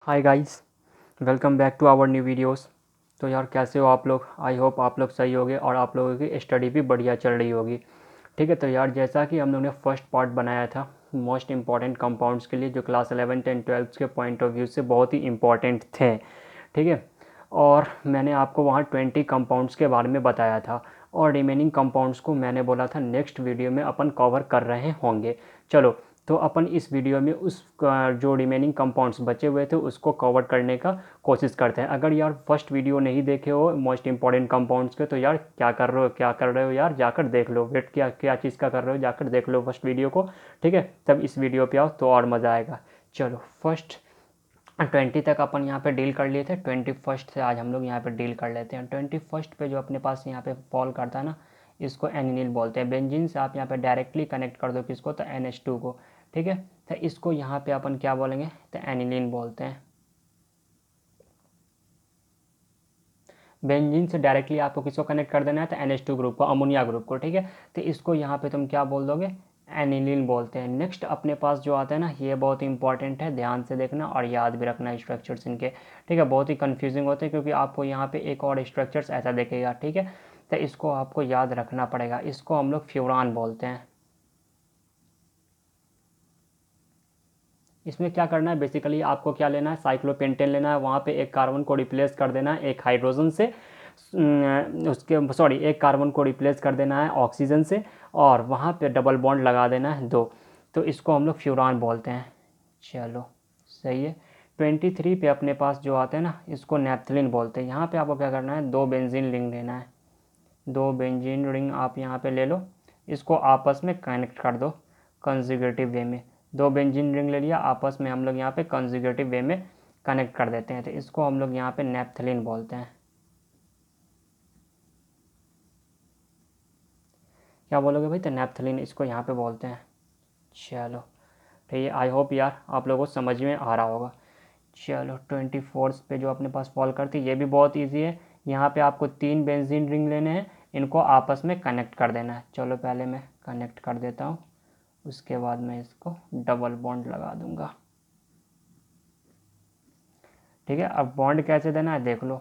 Hi guys, welcome back to our new videos. तो यार कैसे हो आप लोग? आई होप आप लोग सही होगे और आप लोगों की स्टडी भी बढ़िया चल रही होगी। ठीक है, तो यार जैसा कि हम लोग ने फर्स्ट पार्ट बनाया था मोस्ट इंपॉर्टेंट कंपाउंड्स के लिए, जो क्लास 11 एंड 12 के पॉइंट ऑफ व्यू से बहुत ही इंपॉर्टेंट थे। ठीक है, और मैंने आपको वहाँ 20 कंपाउंड्स के बारे में बताया था और रिमेनिंग कंपाउंड्स को मैंने बोला था नेक्स्ट वीडियो में अपन कवर कर रहे होंगे। चलो, तो अपन इस वीडियो में उस जो रिमेनिंग कंपाउंड्स बचे हुए थे उसको कवर करने का कोशिश करते हैं। अगर यार फर्स्ट वीडियो नहीं देखे हो मोस्ट इंपॉर्टेंट कंपाउंड्स के, तो यार क्या कर रहे हो यार, जाकर देख लो। वेट क्या क्या चीज़ का कर रहे हो, जाकर देख लो फर्स्ट वीडियो को। ठीक है, तब इस वीडियो पे आओ तो और मज़ा आएगा। चलो, फर्स्ट 20 तक अपन यहाँ पे डील कर लिए थे। 21st से आज हम लोग यहाँ पे डील कर लेते हैं। 21st पे जो अपने पास यहाँ पे फॉल करता है ना, इसको एनिलीन बोलते हैं। बेंजीन से आप यहाँ पे डायरेक्टली कनेक्ट कर दो किसको, तो NH2 को। ठीक है, तो इसको यहाँ पे अपन क्या बोलेंगे, तो एनिलीन बोलते हैं। बेंजीन से डायरेक्टली आपको किसको कनेक्ट कर देना है, तो NH2 ग्रुप को, अमोनिया ग्रुप को। ठीक है, तो इसको यहाँ पे तुम क्या बोल दोगे, एनिलीन बोलते हैं। नेक्स्ट अपने पास जो आता है ना, ये बहुत इंपॉर्टेंट है, ध्यान से देखना और याद भी रखना स्ट्रक्चर्स इनके। ठीक है, बहुत ही कंफ्यूजिंग होते हैं क्योंकि आपको यहाँ पे एक और स्ट्रक्चर्स ऐसा देखेगा। ठीक है, तो इसको आपको याद रखना पड़ेगा। इसको हम लोग फ्यूरान बोलते हैं। इसमें क्या करना है, बेसिकली आपको क्या लेना है, साइक्लोपेंटेन लेना है। वहाँ पे एक कार्बन को रिप्लेस कर देना है एक हाइड्रोजन से, उसके सॉरी एक कार्बन को रिप्लेस कर देना है ऑक्सीजन से, और वहाँ पे डबल बॉन्ड लगा देना है 2। तो इसको हम लोग फ्यूरान बोलते हैं। चलो, सही है। 23 पे अपने पास जो आते हैं ना, इसको नैप्थलीन बोलते हैं। यहाँ पे आपको क्या करना है, 2 बेंजीन रिंग लेना है। 2 बेंजीन रिंग आप यहाँ पे ले लो, इसको आपस में कनेक्ट कर दो कंजुगेटिव वे में। 2 बेंजीन रिंग ले लिया, आपस में हम लोग यहाँ पे कंजुगेटिव वे में कनेक्ट कर देते हैं। तो इसको हम लोग यहाँ पे नैप्थलीन बोलते हैं। क्या बोलोगे भाई, तो नैप्थलीन इसको यहाँ पे बोलते हैं। चलो, ठीक है, आई होप यार आप लोगों को समझ में आ रहा होगा। चलो, 24 पे जो अपने पास फॉल करती है, ये भी बहुत ईजी है। यहाँ पे आपको 3 बेंजीन रिंग लेने हैं, इनको आपस में कनेक्ट कर देना है। चलो, पहले मैं कनेक्ट कर देता हूँ, उसके बाद मैं इसको डबल बॉन्ड लगा दूंगा। ठीक है, अब बॉन्ड कैसे देना है देख लो,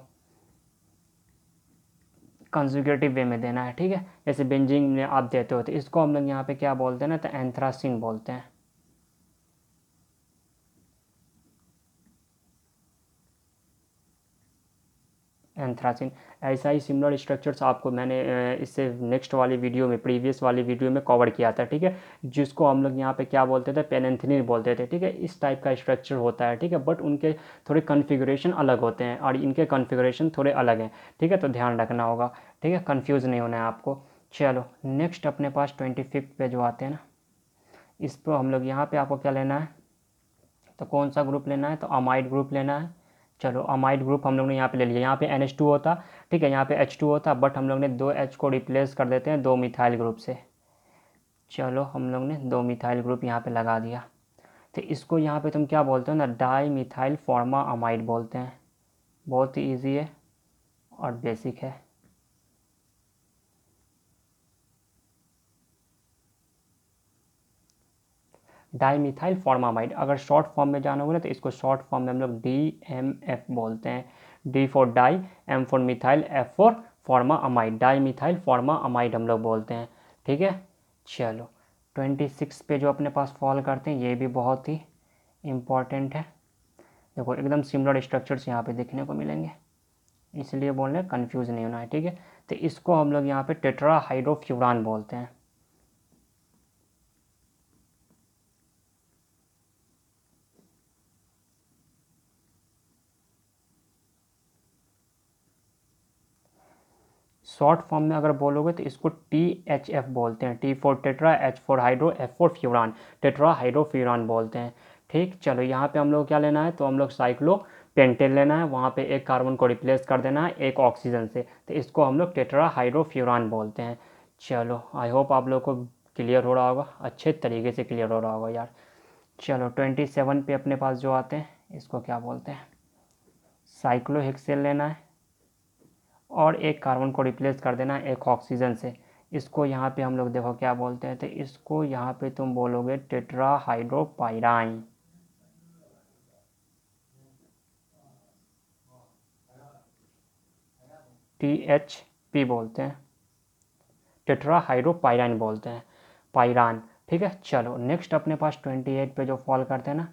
कंजुगेटिव वे में देना है। ठीक है, जैसे बेंजीन में आप देते हो, तो इसको हम लोग यहाँ पे क्या बोलते हैं ना, तो एंथ्रासिन बोलते हैं। एंथ्रासिन। ऐसा ही सिमिलर स्ट्रक्चर्स आपको मैंने इससे नेक्स्ट वाली वीडियो में, प्रीवियस वाली वीडियो में कवर किया था। ठीक है, जिसको हम लोग यहाँ पे क्या बोलते थे, पेनेंथिलीन बोलते थे। ठीक है, इस टाइप का स्ट्रक्चर होता है। ठीक है, बट उनके थोड़े कन्फिगरेशन अलग होते हैं और इनके कन्फिगरेशन थोड़े अलग हैं। ठीक है, तो ध्यान रखना होगा। ठीक है, कन्फ्यूज़ नहीं होना है आपको। चलो, नेक्स्ट अपने पास 25 पे जो आते हैं ना, इस पर हम लोग यहाँ पे आपको क्या लेना है, तो कौन सा ग्रुप लेना है, तो अमाइड ग्रुप लेना है। चलो, अमाइड ग्रुप हम लोग ने यहाँ पे ले लिया। यहाँ पे NH2 होता, ठीक है, यहाँ पे H2 होता, बट हम लोग ने 2 H को रिप्लेस कर देते हैं 2 मिथाइल ग्रुप से। चलो, हम लोग ने 2 मिथाइल ग्रुप यहाँ पे लगा दिया। तो इसको यहाँ पे तुम क्या बोलते हो ना, डाई मिथाइल फॉर्मा अमाइड बोलते हैं। बहुत ही ईजी है और बेसिक है। डाई मिथाइल फॉर्मामाइड, अगर शॉर्ट फॉर्म में जानोगे ना, तो इसको शॉर्ट फॉर्म में हम लोग DMF बोलते हैं। D for di, M for methyl, F for formamide, di methyl formamide हम लोग बोलते हैं। ठीक है, चलो, 26 पे जो अपने पास फॉल करते हैं, ये भी बहुत ही इम्पॉर्टेंट है। देखो, एकदम सिमिलर स्ट्रक्चर्स यहाँ पे देखने को मिलेंगे, इसलिए बोल रहे हैं कन्फ्यूज़ नहीं होना है। ठीक है, तो इसको हम लोग यहाँ पे टेट्राहाइड्रोफ्यूरान बोलते हैं। शॉर्ट फॉर्म में अगर बोलोगे तो इसको THF बोलते हैं। T for tetra, H for hydro, F for furan, tetra hydrofuran बोलते हैं। ठीक, चलो, यहाँ पे हम लोग क्या लेना है, तो हम लोग साइक्लो पेंटेन लेना है। वहाँ पे एक कार्बन को रिप्लेस कर देना है एक ऑक्सीजन से, तो इसको हम लोग टेट्रा हाइड्रोफ्यूरान बोलते हैं। चलो, आई होप आप लोग को क्लियर हो रहा होगा, अच्छे तरीके से क्लियर हो रहा होगा यार। चलो, 27 पे अपने पास जो आते हैं, इसको क्या बोलते हैं, साइक्लोहेक्सेन लेना है और एक कार्बन को रिप्लेस कर देना है एक ऑक्सीजन से। इसको यहाँ पे हम लोग देखो क्या बोलते हैं, तो इसको यहाँ पे तुम बोलोगे टेट्राहाइड्रोपाइराइन। THP बोलते हैं, टेट्राहाइड्रोपाइरान बोलते हैं, पाइरान। ठीक है, चलो नेक्स्ट अपने पास 28 पे जो फॉल करते हैं ना,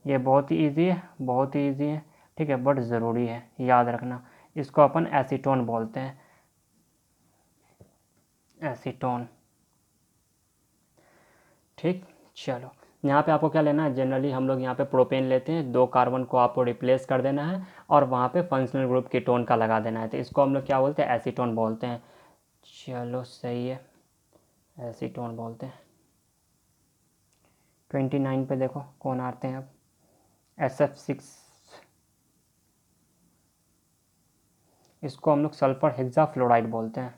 ये बहुत ही ईजी है, बहुत ही ईजी है। ठीक है, बट ज़रूरी है, याद रखना। इसको अपन एसीटोन बोलते हैं, एसीटोन। ठीक, चलो यहाँ पे आपको क्या लेना है, जनरली हम लोग यहाँ पे प्रोपेन लेते हैं, 2 कार्बन को आपको रिप्लेस कर देना है और वहाँ पे फंक्शनल ग्रुप कीटोन का लगा देना है, तो इसको हम लोग क्या बोलते हैं, एसीटोन बोलते हैं। चलो सही है, एसीटोन बोलते हैं। 29 पे देखो कौन आते हैं अब, SF6, इसको हम लोग सल्फर हेक्साफ्लोराइड बोलते हैं।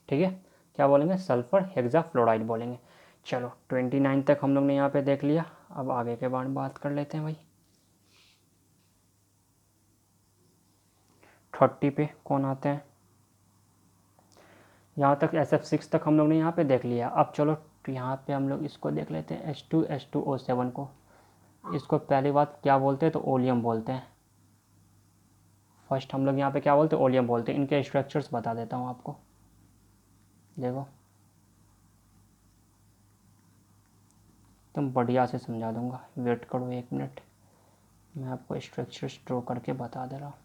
ठीक है, क्या बोलेंगे, सल्फर हेक्साफ्लोराइड बोलेंगे। चलो 29 तक हम लोग ने यहाँ पे देख लिया, अब आगे के बारे में बात कर लेते हैं भाई। 30 पे कौन आते हैं, यहाँ तक SF6 तक हम लोग ने यहाँ पे देख लिया। अब चलो यहाँ पे हम लोग इसको देख लेते हैं, H2H2O7 को। इसको पहली बात क्या बोलते हैं, तो ओलियम बोलते हैं। फर्स्ट हम लोग यहाँ पे क्या बोलते हैं, ओलियम बोलते हैं। इनके स्ट्रक्चर्स बता देता हूँ आपको, देखो तुम बढ़िया से समझा दूंगा, वेट करो 1 मिनट, मैं आपको स्ट्रक्चर्स ड्रॉ करके बता दे रहा हूँ।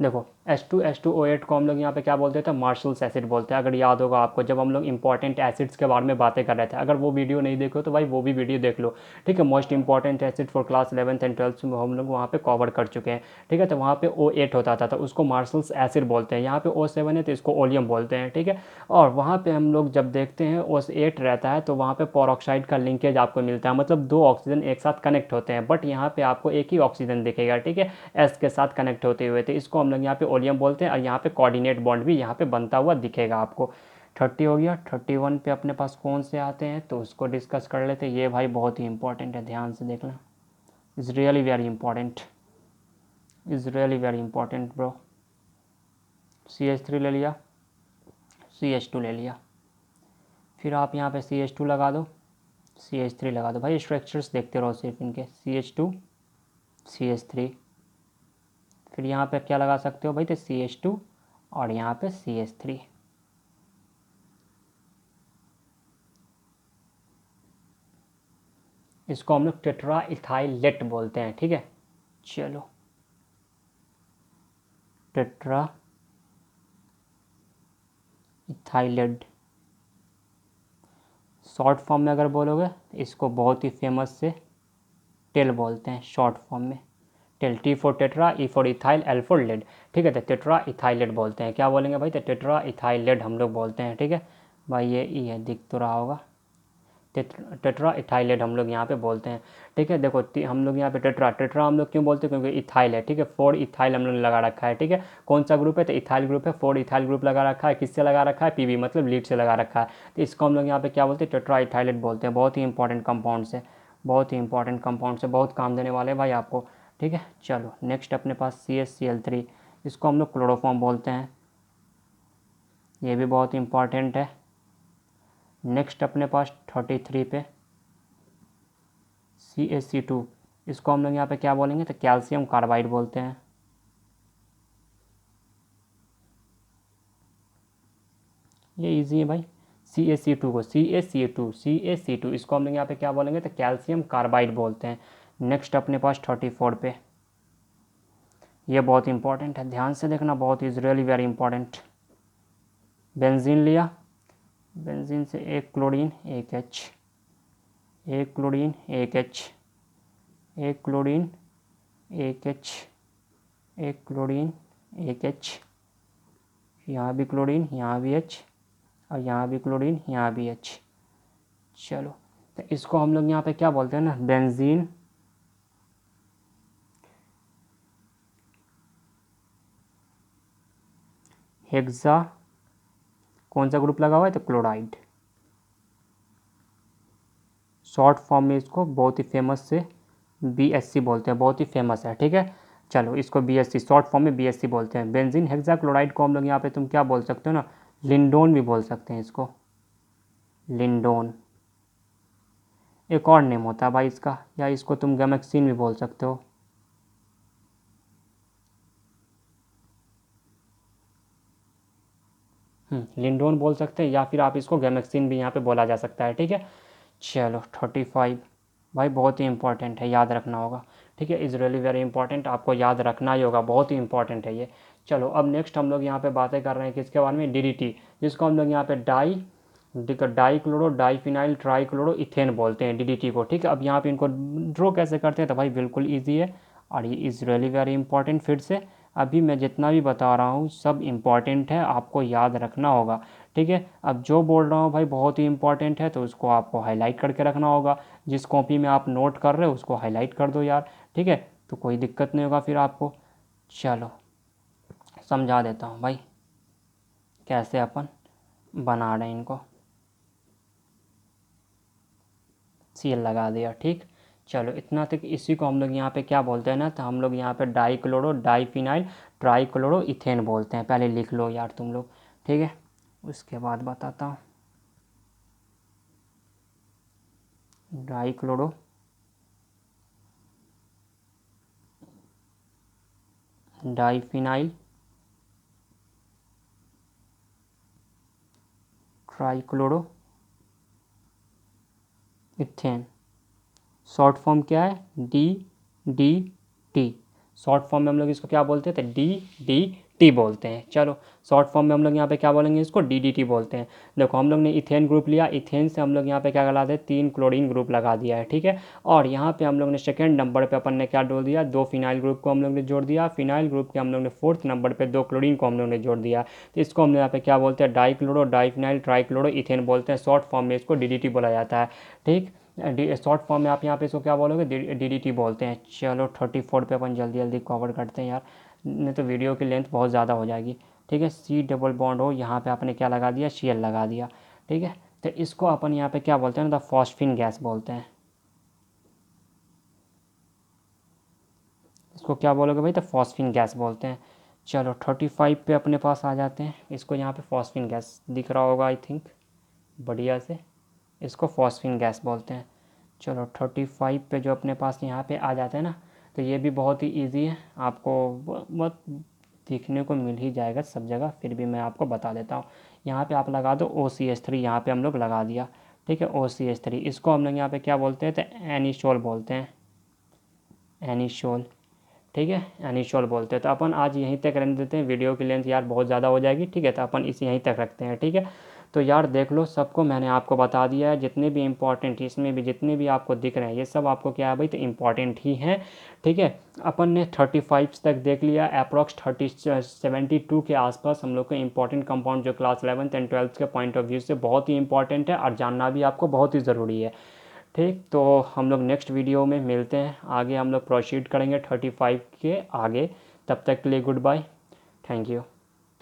देखो H2H2O8 को हम लोग यहाँ पे क्या बोलते थे, मार्शल्स एसिड बोलते हैं। अगर याद होगा आपको, जब हम लोग इंपॉर्टेंट एसिड्स के बारे में बातें कर रहे थे, अगर वो वीडियो नहीं देखो तो भाई वो भी वीडियो देख लो। ठीक है, most important acid for class 11th and 12th में हम लोग वहाँ पे कवर कर चुके हैं। ठीक है, तो वहाँ पे O8 होता था तो उसको मार्शल्स एसिड बोलते हैं। यहाँ पे O7 है तो इसको ओलियम बोलते हैं। ठीक है, और वहाँ पे हम लोग जब देखते हैं O8 रहता है तो वहाँ पे पेरोक्साइड का लिंकेज आपको मिलता है, मतलब 2 ऑक्सीजन एक साथ कनेक्ट होते हैं, बट यहाँ पे आपको एक ही ऑक्सीजन दिखेगा। ठीक है, S के साथ कनेक्ट होते हुए, तो इसको हम लोग यहाँ पे ओलियम बोलते हैं। और यहाँ पे कोऑर्डिनेट बॉन्ड भी यहाँ पे बनता हुआ दिखेगा आपको। 30 हो गया। 31 पे अपने पास कौन से आते हैं, तो उसको डिस्कस कर लेते हैं। ये भाई बहुत ही इंपॉर्टेंट है, ध्यान से देखना, is really very important, is really very important bro. CH3 ले लिया, CH2 ले लिया, फिर आप यहाँ पे CH2 लगा दो, CH3 लगा दो। भाई स्ट्रक्चर्स देखते रहो सिर्फ इनके, CH2 CH3, फिर यहाँ पे क्या लगा सकते हो भाई, तो CH2 और यहाँ पे CH3। इसको हम लोग टेट्रा इथाइलेट बोलते हैं। ठीक है, चलो टेट्रा इथाइलेट, शॉर्ट फॉर्म में अगर बोलोगे इसको बहुत ही फेमस से टेल बोलते हैं, शॉर्ट फॉर्म में TEL. T for tetra, E for ethyl, L for lead. ठीक है, तो टेट्रा इथाइलेट बोलते हैं। क्या बोलेंगे भाई, तो टेट्रा इथाइलेट हम लोग बोलते हैं। ठीक है भाई, ये ई है, दिख तो रहा होगा, टेट्रा इथाइलेट हम लोग यहाँ पे बोलते हैं। ठीक है, देखो हम लोग यहाँ पे टेट्रा टेट्रा हम लोग क्यों बोलते हैं, क्योंकि इथाइल है। ठीक है, 4 इथाइल हम लोग ने लगा रखा है। ठीक है, कौन सा ग्रुप है, तो इथाइल ग्रुप है। 4 इथाइल ग्रुप लगा रखा है, किससे लगा रखा है, PB मतलब लीड से लगा रखा है। तो इसको हम लोग यहाँ पे क्या बोलते हैं, टेट्रा इथाइलेट बोलते हैं। बहुत ही इंपॉर्टेंट कंपाउंड से, बहुत ही इंपॉर्टेंट कंपाउंड से, बहुत काम देने वाले भाई आपको। ठीक है, चलो नेक्स्ट अपने पास CHCl3, इसको हम लोग क्लोरोफॉर्म बोलते हैं, ये भी बहुत इंपॉर्टेंट है। नेक्स्ट अपने पास 33 पे CaC2, इसको हम लोग यहाँ पे क्या बोलेंगे, तो कैल्शियम कार्बाइड बोलते हैं। ये इजी है भाई, CaC2 को CaC2 इसको हम लोग यहाँ पे क्या बोलेंगे, तो कैल्शियम कार्बाइड बोलते हैं। नेक्स्ट अपने पास 34 पे, ये बहुत इंपॉर्टेंट है, ध्यान से देखना, बहुत is really very important. Benzene लिया, बेंजीन से एक क्लोरीन एक H, एक क्लोरीन एक H, एक क्लोरीन एक H, एक क्लोरीन एक H, यहाँ भी क्लोरीन, यहाँ भी H, और यहाँ भी क्लोरीन, यहाँ भी H। चलो, तो इसको हम लोग यहाँ पे क्या बोलते हैं ना, बेंजीन हेक्सा, कौन सा ग्रुप लगा हुआ है, तो क्लोराइड। शॉर्ट फॉर्म में इसको बहुत ही फेमस से BSC बोलते हैं, बहुत ही फेमस है। ठीक है, चलो इसको BHC शॉर्ट फॉर्म में BHC बोलते हैं। बेंजीन हेक्साक्लोराइड को हम लोग यहाँ पे तुम क्या बोल सकते हो ना, लिंडोन भी बोल सकते हैं इसको, लिंडोन। एक और नेम होता है भाई इसका, या इसको तुम गैमेक्सिन भी बोल सकते हो। लिंडोन बोल सकते हैं, या फिर आप इसको गैमेक्सिन भी यहाँ पे बोला जा सकता है। ठीक है, चलो 35 भाई बहुत ही इंपॉर्टेंट है, याद रखना होगा। ठीक है, इज़ रियली वेरी इंपॉर्टेंट, आपको याद रखना ही होगा, बहुत ही इंपॉर्टेंट है ये। चलो अब नेक्स्ट हम लोग यहाँ पे बातें कर रहे हैं किसके बारे में, DDT, जिसको हम लोग यहाँ पे डाईक्लोरो डाईफिनाइल ट्राईक्लोरो इथेन बोलते हैं DDT को। ठीक है, अब यहाँ पे इनको ड्रॉ कैसे करते हैं, तो भाई बिल्कुल ईजी है, और ये इज़ रियली वेरी इंपॉर्टेंट। फिर से अभी मैं जितना भी बता रहा हूँ सब इम्पॉर्टेंट है, आपको याद रखना होगा। ठीक है, अब जो बोल रहा हूँ भाई बहुत ही इंपॉर्टेंट है, तो उसको आपको हाईलाइट करके रखना होगा। जिस कॉपी में आप नोट कर रहे हो उसको हाईलाइट कर दो यार। ठीक है, तो कोई दिक्कत नहीं होगा फिर आपको। चलो समझा देता हूँ भाई कैसे अपन बना रहे हैं इनको। सील लगा दिया। ठीक, चलो इतना तक। इसी को हम लोग यहाँ पे क्या बोलते हैं ना, तो हम लोग यहाँ पे डाईक्लोरो डाईफिनाइल ट्राईक्लोरो इथेन बोलते हैं। पहले लिख लो यार तुम लोग। ठीक है, उसके बाद बताता हूँ। Dichloro diphenyl trichloro ethane, short form क्या है, DDT। शॉर्ट फॉर्म में हम लोग इसको क्या बोलते थे, DDT बोलते हैं। चलो शॉर्ट फॉर्म में हम लोग यहाँ पे क्या बोलेंगे, इसको DDT बोलते हैं। देखो हम लोग ने इथेन ग्रुप लिया, इथेन से हम लोग यहाँ पे क्या लगा दे, 3 क्लोरीन ग्रुप लगा दिया है। ठीक है, और यहाँ पे हम लोग ने सेकेंड नंबर पे अपन ने क्या जोड़ दिया, 2 फिनाइल ग्रुप को हम लोग ने जोड़ दिया। फिनाइल ग्रुप के हम लोग ने 4th नंबर पे 2 क्लोरीन को हम लोग ने जोड़ दिया। तो इसको हम लोग यहाँ पे क्या बोलते हैं, डाईक्लोरो डाईफिनाइल ट्राईक्लोरो इथेन बोलते हैं। शॉर्ट फॉर्म में इसको DDT बोला जाता है। ठीक, शॉर्ट फॉर्म में आप यहाँ पे इसको क्या बोलोगे, DDT बोलते हैं। चलो 34 पे अपन जल्दी जल्दी कवर करते हैं यार, नहीं तो वीडियो की लेंथ बहुत ज़्यादा हो जाएगी। ठीक है, C डबल बॉन्ड हो, यहाँ पे आपने क्या लगा दिया, Cl लगा दिया। ठीक है, तो इसको अपन यहाँ पे क्या बोलते हैं ना, द फॉस्फिन गैस बोलते हैं। इसको क्या बोलोगे भाई, तो फॉस्फिन गैस बोलते हैं। चलो 35 पे अपने पास आ जाते हैं। इसको यहाँ पे फॉस्फिन गैस दिख रहा होगा आई थिंक, बढ़िया से, इसको फॉस्फिन गैस बोलते हैं। चलो 35 पे जो अपने पास यहाँ पे आ जाते हैं ना, तो ये भी बहुत ही इजी है, आपको बहुत देखने को मिल ही जाएगा सब जगह, फिर भी मैं आपको बता देता हूँ। यहाँ पे आप लगा दो OCH3, यहाँ पे हम लोग लगा दिया। ठीक है, OCH3, इसको हम लोग यहाँ पे क्या बोलते हैं, तो एनिशोल बोलते हैं, एनिशोल। ठीक है, एनिशोल बोलते हैं। तो अपन आज यहीं तक रहने देते हैं, वीडियो की लेंथ यार बहुत ज़्यादा हो जाएगी। ठीक है, तो अपन इसे यहीं तक रखते हैं। ठीक है, तो यार देख लो सबको मैंने आपको बता दिया है, जितने भी इंपॉर्टेंट इसमें भी जितने भी आपको दिख रहे हैं ये सब आपको क्या है भाई, तो इंपॉर्टेंट ही हैं। ठीक है, अपन ने 35 तक देख लिया, अप्रॉक्स 72 के आसपास हम लोग को इंपॉर्टेंट कंपाउंड जो क्लास 11th एंड 12th के पॉइंट ऑफ व्यू से बहुत ही इंपॉर्टेंट है और जानना भी आपको बहुत ही ज़रूरी है। ठीक, तो हम लोग नेक्स्ट वीडियो में मिलते हैं, आगे हम लोग प्रोसीड करेंगे 35 के आगे। तब तक के लिए गुड बाय, थैंक यू।